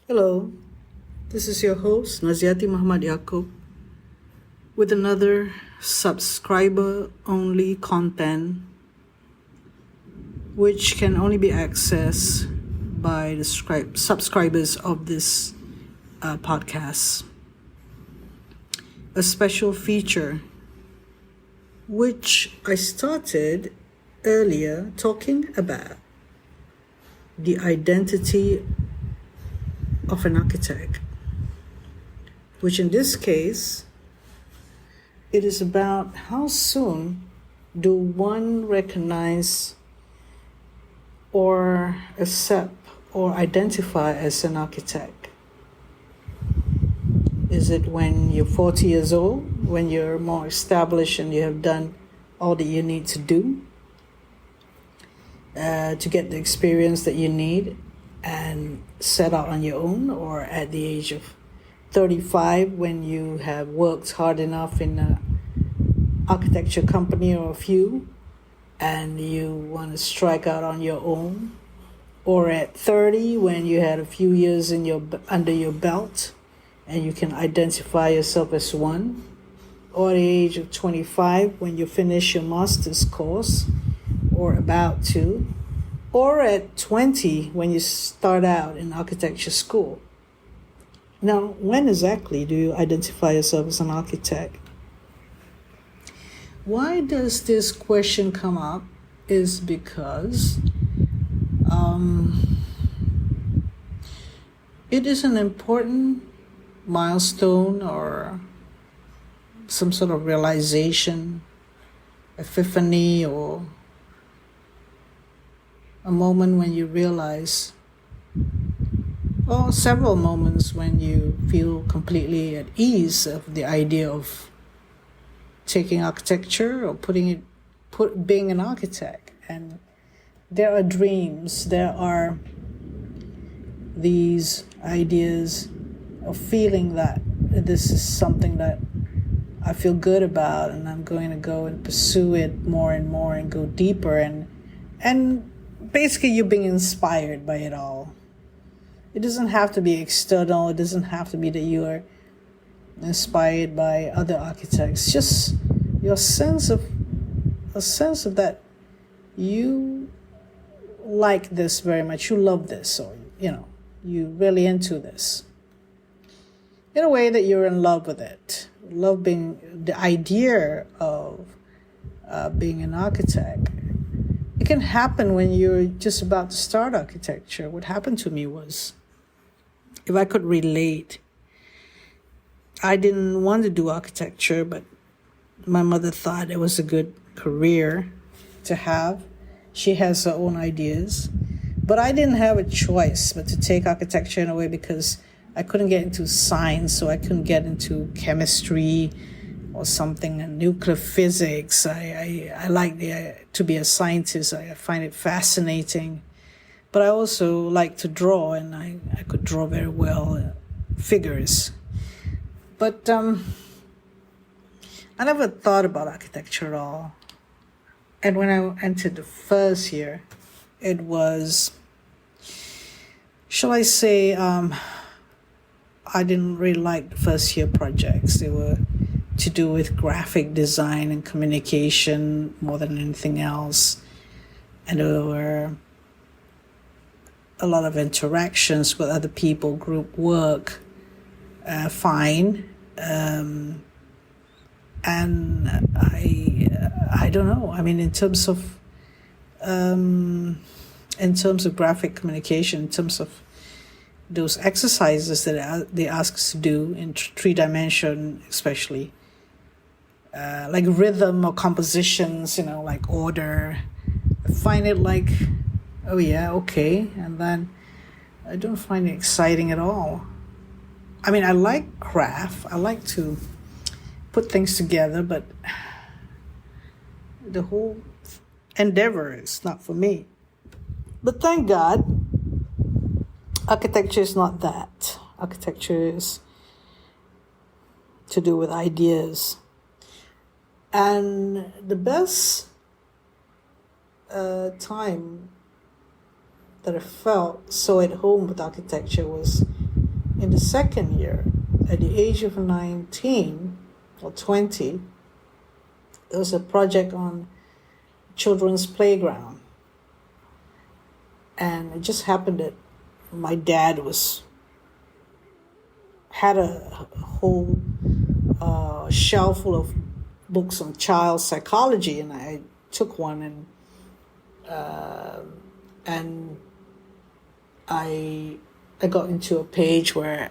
Hello, this is your host, Naziaty Yaacob, with another subscriber-only content which can only be accessed by the subscribers of this podcast. A special feature which I started earlier talking about the identity of an architect, which in this case, it is about how soon do one recognize or accept or identify as an architect. Is it when you're 40 years old, when you're more established and you have done all that you need to do to get the experience that you need and set out on your own, or at the age of 35 when you have worked hard enough in an architecture company or a few and you want to strike out on your own, or at 30 when you had a few years under your belt and you can identify yourself as one, or at the age of 25 when you finish your master's course or about to, or at 20 when you start out in architecture school. Now, when exactly do you identify yourself as an architect? Why does this question come up is because it is an important milestone or some sort of realization, epiphany, or a moment when you realize, or several moments when you feel completely at ease of the idea of taking architecture or being an architect. And there are dreams, there are these ideas of feeling that this is something that I feel good about, and I'm going to go and pursue it more and more and go deeper, and basically you're being inspired by it all. It doesn't have to be external. It doesn't have to be that you are inspired by other architects. Just your sense of that you like this very much. You love this, or you're really into this. In a way that you're in love with it. Love being the idea of being an architect. It can happen when you're just about to start architecture. What happened to me was, if I could relate, I didn't want to do architecture, but my mother thought it was a good career to have. She has her own ideas. But I didn't have a choice but to take architecture in a way because I couldn't get into science, so I couldn't get into chemistry or something, and nuclear physics. I like to be a scientist. I find it fascinating. But I also like to draw, and I could draw very well figures. But I never thought about architecture at all. And when I entered the first year, it was, shall I say, I didn't really like the first year projects. They were to do with graphic design and communication more than anything else. And there were a lot of interactions with other people, group work, fine. And I don't know. I mean, in terms of graphic communication, in terms of those exercises that they ask us to do in three-dimension, especially, like rhythm or compositions, like order, I find it like, oh yeah, okay. And then I don't find it exciting at all. I mean, I like craft. I like to put things together, but the whole endeavor is not for me. But thank God, architecture is not that. Architecture is to do with ideas. And the best time that I felt so at home with architecture was in the second year, at the age of 19 or 20, there was a project on children's playground. And it just happened that my dad had a whole shelf full of books on child psychology, and I took one, and I got into a page where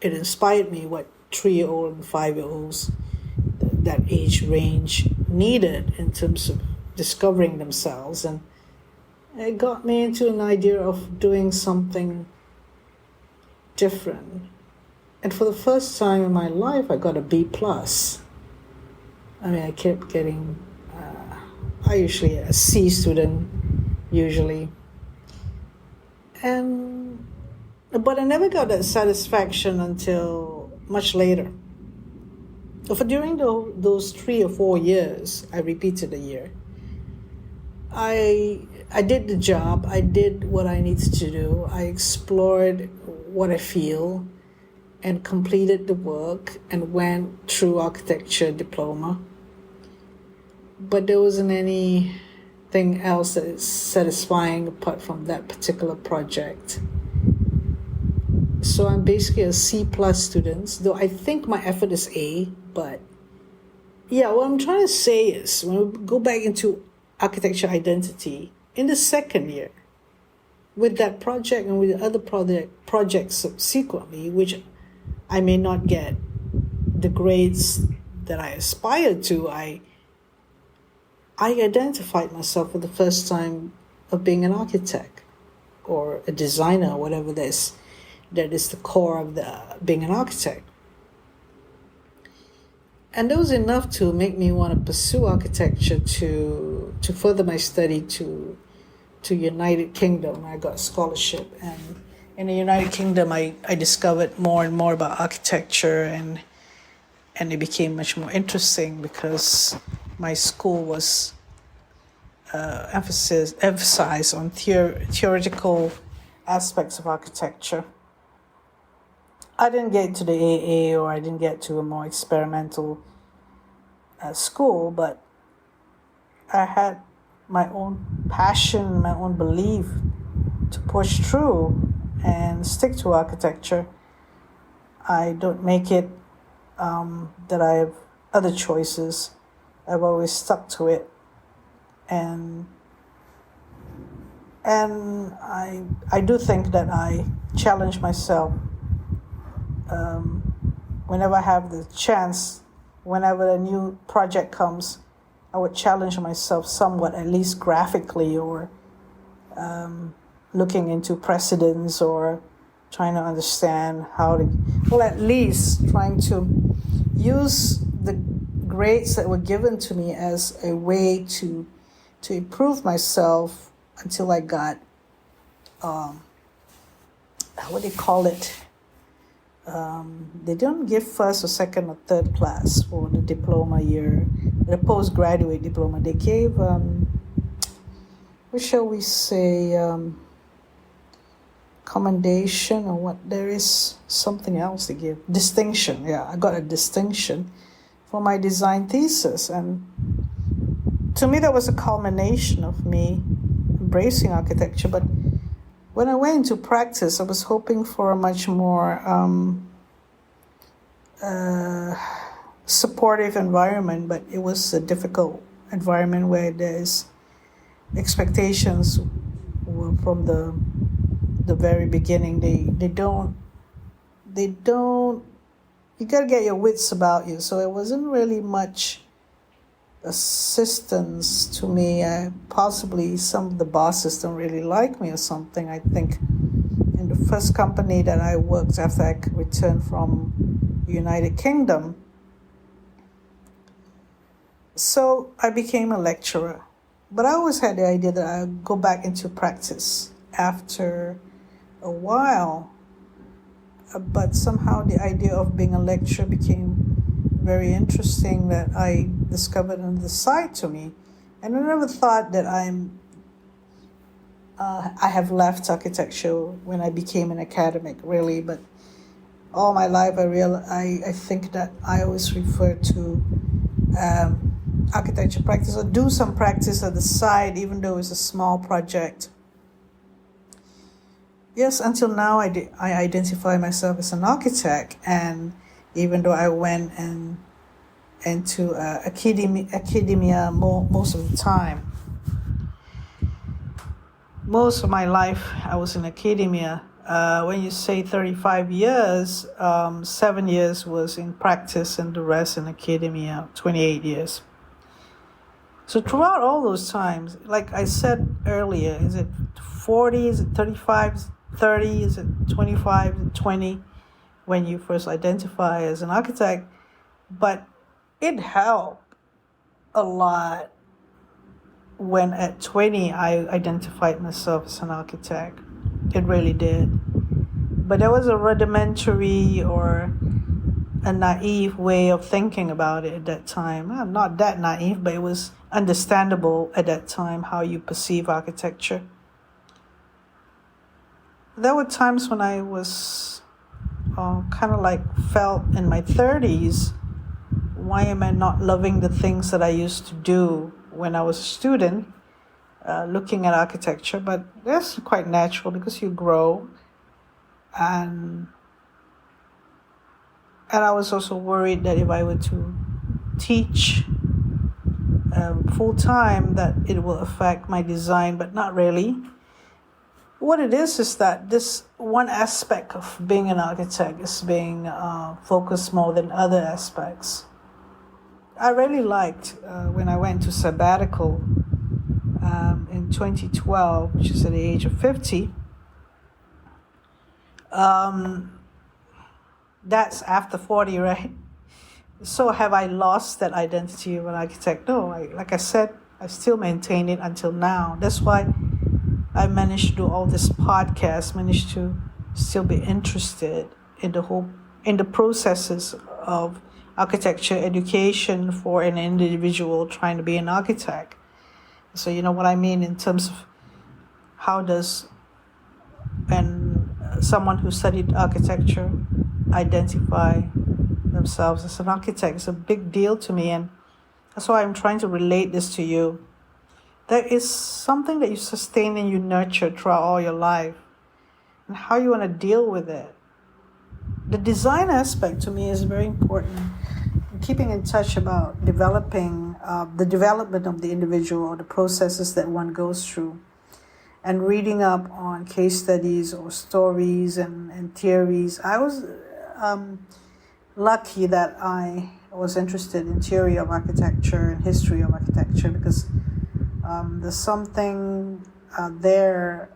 it inspired me what 3-year-old and 5-year-olds, that age range, needed in terms of discovering themselves. And it got me into an idea of doing something different. And for the first time in my life, I got a B+. I mean, I kept getting, I usually a C student, usually. But I never got that satisfaction until much later. So during those 3 or 4 years, I repeated a year, I did the job, I did what I needed to do, I explored what I feel, and completed the work, and went through architecture diploma. But there wasn't anything else that is satisfying apart from that particular project. So I'm basically a C+ student, though I think my effort is A, but yeah, what I'm trying to say is, when we go back into architecture identity, in the second year, with that project and with the other projects subsequently, which I may not get the grades that I aspired to, I identified myself for the first time of being an architect or a designer, whatever that is the core of being an architect. And that was enough to make me want to pursue architecture to further my study to United Kingdom. I got a scholarship, and in the United Kingdom I discovered more and more about architecture, and it became much more interesting because my school was emphasized on theoretical aspects of architecture. I didn't get to the AA, or I didn't get to a more experimental school, but I had my own passion, my own belief to push through and stick to architecture. I don't make it that I have other choices. I've always stuck to it, and I do think that I challenge myself whenever I have the chance. Whenever a new project comes, I would challenge myself somewhat, at least graphically, or looking into precedents, or trying to understand at least trying to use the grades that were given to me as a way to improve myself until I got, what do you call it? They don't give first or second or third class for the diploma year, the postgraduate diploma. They gave, what shall we say, commendation, or what? There is something else they give. Distinction, yeah. I got a distinction for my design thesis. And to me, that was a culmination of me embracing architecture. But when I went into practice, I was hoping for a much more supportive environment, but it was a difficult environment where there's expectations were from the very beginning. They don't, you gotta get your wits about you. So it wasn't really much assistance to me. Possibly some of the bosses don't really like me or something. I think in the first company that I worked after I returned from the United Kingdom, so I became a lecturer. But I always had the idea that I would go back into practice after a while. But somehow the idea of being a lecturer became very interesting, that I discovered another side to me. And I never thought that I'm I have left architecture when I became an academic, really, but all my life I think that I always refer to architecture practice or do some practice at the side, even though it's a small project. Yes, until now I identify myself as an architect, and even though I went into academia most of the time. Most of my life I was in academia. When you say 35 years, 7 years was in practice and the rest in academia, 28 years. So throughout all those times, like I said earlier, is it 40, is it 35, is it 30, is it 25, is it 20, when you first identify as an architect? But it helped a lot when at 20 I identified myself as an architect. It really did. But there was a rudimentary or a naive way of thinking about it at that time. I'm not that naive, but it was understandable at that time how you perceive architecture. There were times when I was kind of like felt in my 30s, why am I not loving the things that I used to do when I was a student, looking at architecture? But that's quite natural because you grow. And I was also worried that if I were to teach full time, that it will affect my design, but not really. What it is that this one aspect of being an architect is being focused more than other aspects. I really liked when I went to sabbatical in 2012, which is at the age of 50. That's after 40, right? So have I lost that identity of an architect? No, like I said, I still maintain it until now. That's why I managed to do all this podcast, managed to still be interested in the processes of architecture education for an individual trying to be an architect. So you know what I mean in terms of how does someone who studied architecture identify themselves as an architect. It's a big deal to me, and that's why I'm trying to relate this to you. There is something that you sustain and you nurture throughout all your life, and how you want to deal with it. The design aspect to me is very important. Keeping in touch about developing the development of the individual or the processes that one goes through, and reading up on case studies or stories and theories. I was lucky that I was interested in theory of architecture and history of architecture, because there's something there,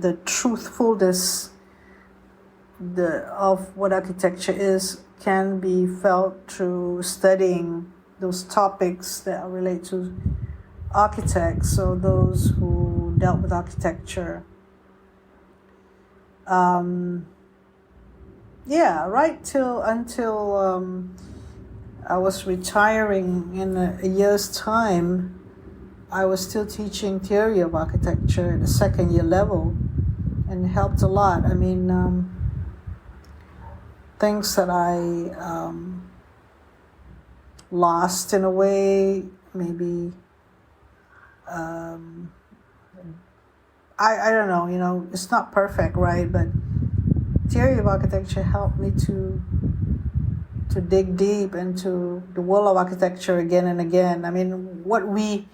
the truthfulness of what architecture is can be felt through studying those topics that relate to architects, so those who dealt with architecture. Right until I was retiring in a year's time, I was still teaching theory of architecture at the second year level, and it helped a lot. I mean, things that I lost in a way, maybe. I don't know, it's not perfect, right? But theory of architecture helped me to dig deep into the world of architecture again and again. I mean, what we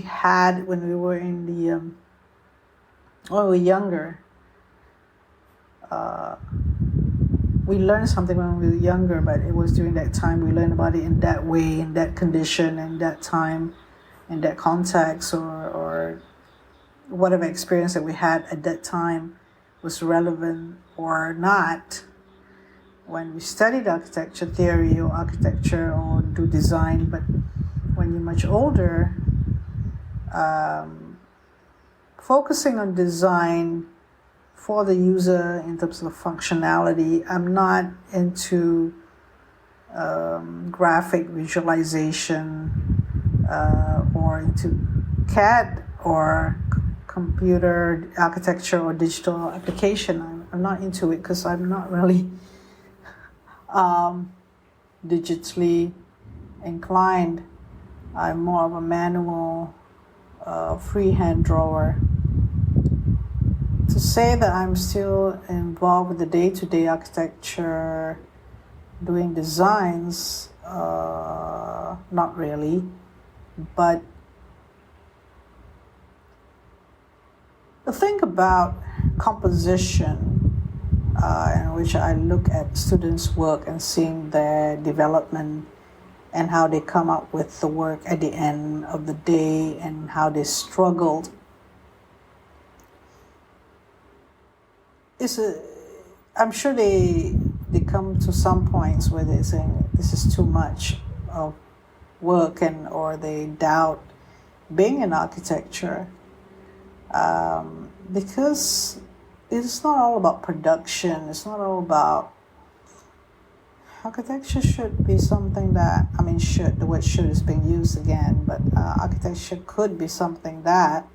had when we were in the when we were younger. We learned something when we were younger, but it was during that time we learned about it in that way, in that condition, in that time, in that context, or whatever experience that we had at that time was relevant or not. When we studied architecture theory or architecture or do design, but when you're much older, focusing on design for the user in terms of functionality. I'm not into graphic visualization or into CAD or computer architecture or digital application. I'm not into it because I'm not really digitally inclined. I'm more of a manual, freehand drawer. To say that I'm still involved with the day-to-day architecture, doing designs, not really, but the thing about composition, in which I look at students' work and seeing their development and how they come up with the work at the end of the day and how they struggled, I'm sure they come to some points where they're saying this is too much of work, or they doubt being in architecture, because it's not all about production. It's not all about architecture. Should be something that, the word should is being used again, but architecture could be something that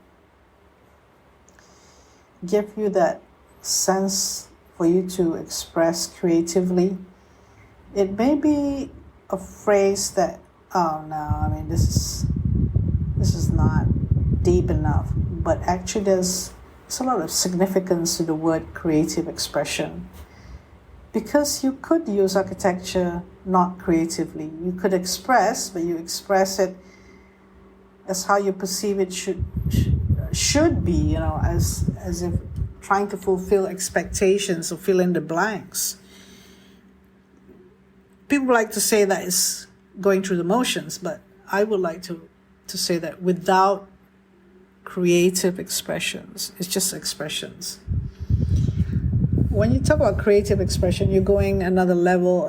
give you that sense for you to express creatively. It may be a phrase that, this is not deep enough, but actually there's a lot of significance to the word creative expression, because you could use architecture not creatively. You could express, but you express it as how you perceive it should be, as if trying to fulfill expectations or fill in the blanks. People like to say that it's going through the motions, but I would like to say that without creative expressions, it's just expressions. When you talk about creative expression, you're going another level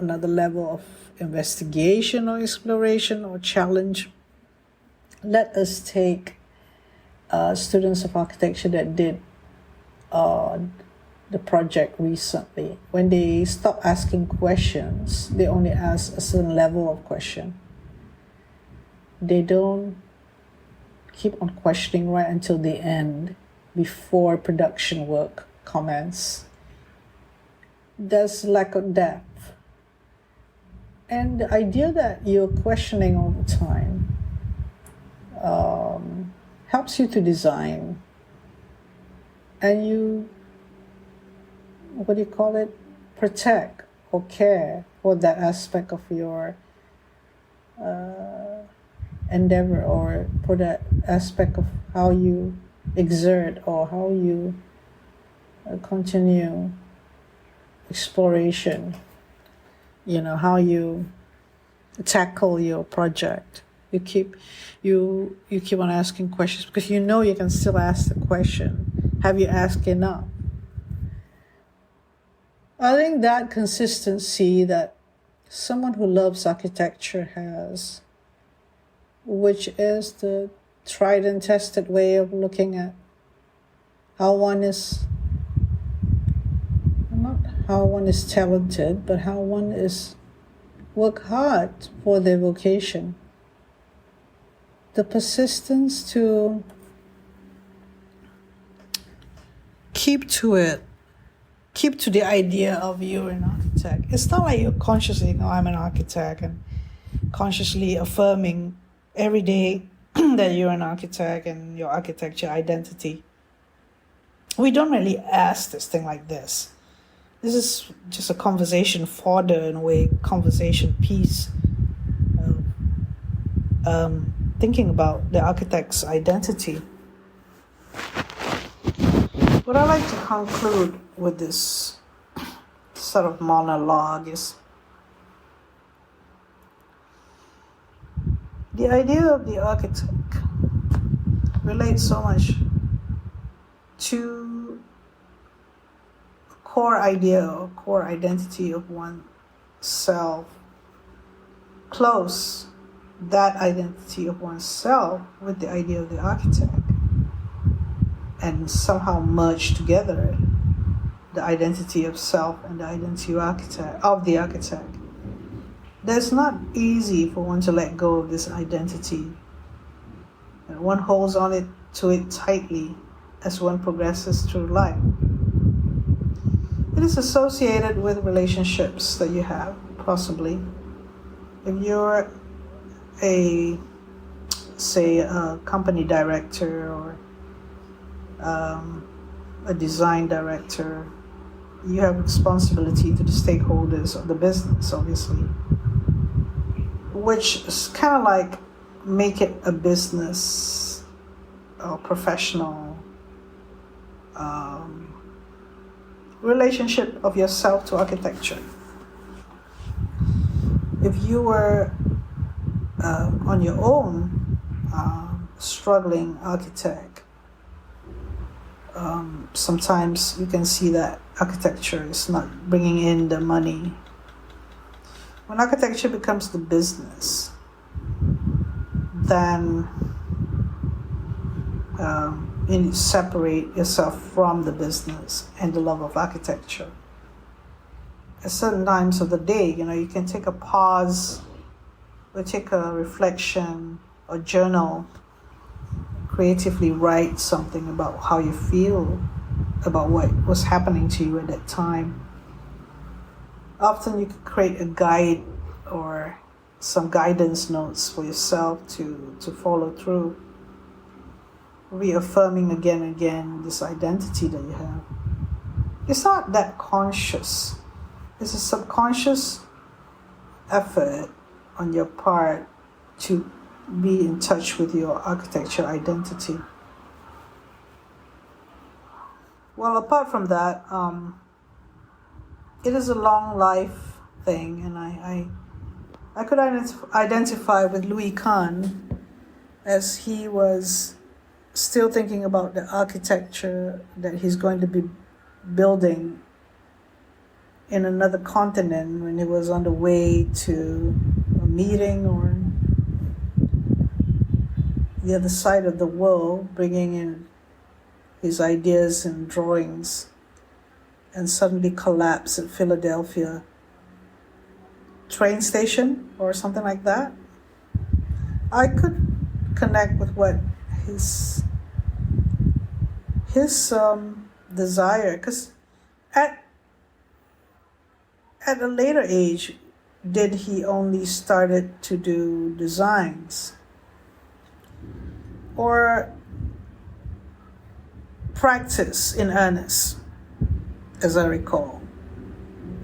of investigation or exploration or challenge. Let us take students of architecture that did the project recently. When they stop asking questions, they only ask a certain level of question. They don't keep on questioning right until the end, before production work commence. There's lack of depth. And the idea that you're questioning all the time helps you to design. And you, protect or care for that aspect of your endeavor, or for that aspect of how you exert or how you continue exploration, how you tackle your project. You keep on asking questions because you can still ask the question. Have you asked enough? I think that consistency that someone who loves architecture has, which is the tried and tested way of looking at how one is, not how one is talented, but how one is work hard for their vocation. The persistence to keep to the idea of you're an architect. It's not like you're consciously, I'm an architect, and consciously affirming every day that you're an architect and your architecture identity. We don't really ask this thing like this. This is just a conversation fodder, in a way, conversation piece of thinking about the architect's identity. What I like to conclude with this sort of monologue is the idea of the architect relates so much to a core idea or core identity of oneself. Close that identity of oneself with the idea of the architect, and somehow merge together the identity of self and the identity of the architect. That's not easy for one to let go of this identity. And one holds on it to it tightly as one progresses through life. It is associated with relationships that you have, possibly. If you're a company director or a design director, you have responsibility to the stakeholders of the business, obviously, which is kind of like make it a business or professional relationship of yourself to architecture. If you were on your own, struggling architect, sometimes you can see that architecture is not bringing in the money. When architecture becomes the business, then you need to separate yourself from the business and the love of architecture. At certain times of the day, you can take a pause or take a reflection or journal, creatively write something about how you feel about what was happening to you at that time. Often you could create a guide or some guidance notes for yourself to follow through, reaffirming again and again this identity that you have. It's not that conscious. It's a subconscious effort on your part to be in touch with your architecture identity. Well, apart from that, it is a long life thing, and I could identify with Louis Kahn as he was still thinking about the architecture that he's going to be building in another continent when he was on the way to a meeting or the other side of the world, bringing in his ideas and drawings, and suddenly collapse at Philadelphia train station or something like that. I could connect with what his desire, because at a later age did he only started to do designs or practice in earnest, as I recall.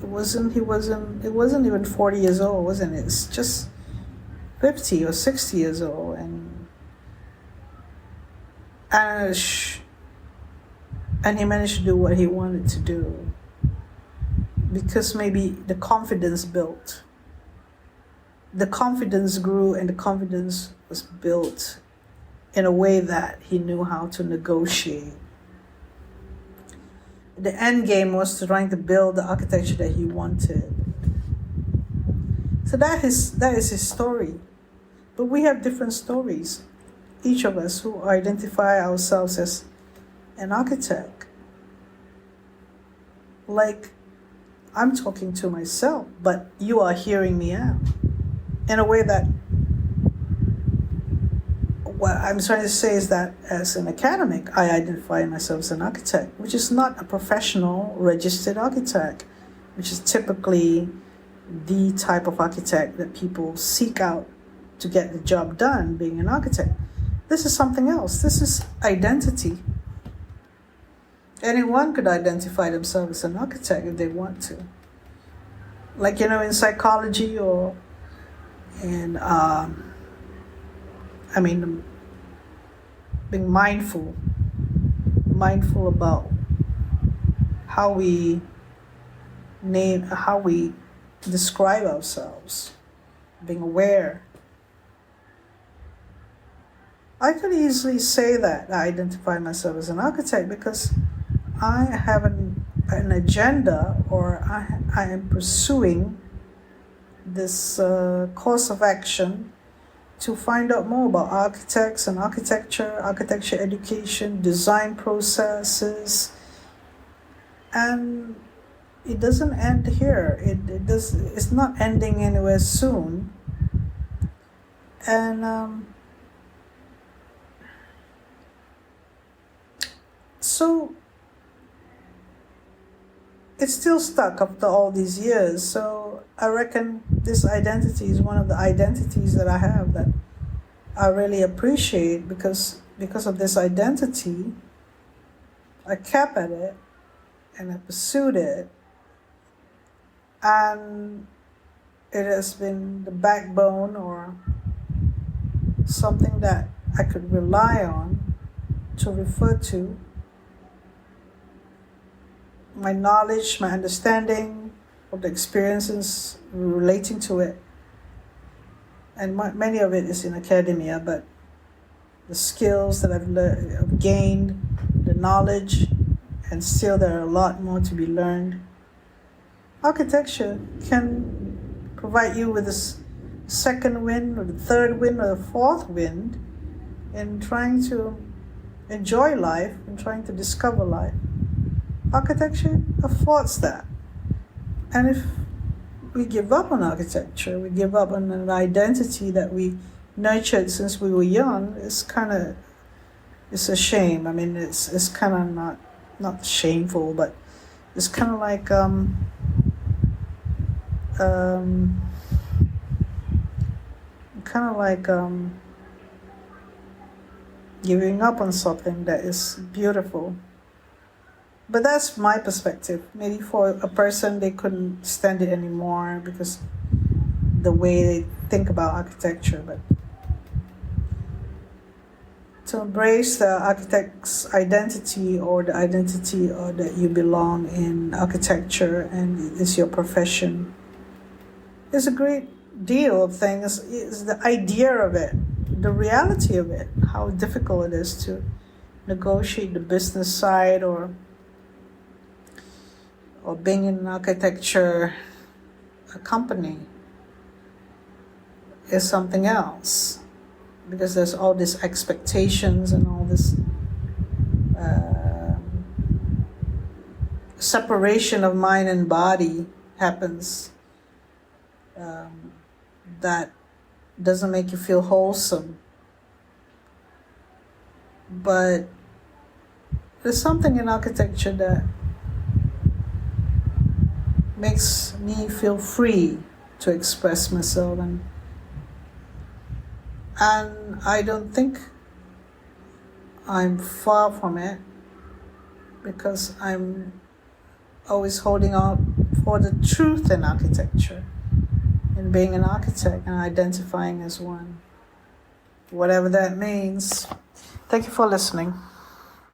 It wasn't even 40 years old, wasn't it? It's just 50 or 60 years old, and he managed to do what he wanted to do because maybe the confidence built. The confidence grew, and the confidence was built in a way that he knew how to negotiate. The end game was trying to build the architecture that he wanted. So that is his story. But we have different stories, each of us who identify ourselves as an architect. Like, I'm talking to myself, but you are hearing me out in a way that what I'm trying to say is that as an academic, I identify myself as an architect, which is not a professional registered architect, which is typically the type of architect that people seek out to get the job done, being an architect. This is something else. This is identity. Anyone could identify themselves as an architect if they want to. Like, in psychology or in, being mindful about how we describe ourselves, being aware. I could easily say that I identify myself as an architect because I have an agenda, or I am pursuing this course of action to find out more about architects and architecture education, design processes, and it doesn't end here. It's not ending anywhere soon, and So it's still stuck after all these years. So I reckon this identity is one of the identities that I have that I really appreciate, because of this identity, I kept at it and I pursued it. And it has been the backbone, or something that I could rely on to refer to. My knowledge, my understanding of the experiences relating to it. And many of it is in academia, but the skills that I've gained, the knowledge, and still there are a lot more to be learned. Architecture can provide you with this second wind, or the third wind, or the fourth wind in trying to enjoy life and trying to discover life. Architecture affords that. And if we give up on architecture, we give up on an identity that we nurtured since we were young, it's a shame. I mean, it's kind of not shameful, but it's kind of like giving up on something that is beautiful. But that's my perspective. Maybe for a person, they couldn't stand it anymore because the way they think about architecture. But to embrace the architect's identity, or the identity or that you belong in architecture and it's your profession, is a great deal of things. Is the idea of it, the reality of it, how difficult it is to negotiate the business side, or being in an architecture company is something else, because there's all these expectations and all this separation of mind and body happens that doesn't make you feel wholesome. But there's something in architecture that makes me feel free to express myself, and I don't think I'm far from it, because I'm always holding out for the truth in architecture, in being an architect and identifying as one, whatever that means. Thank you for listening.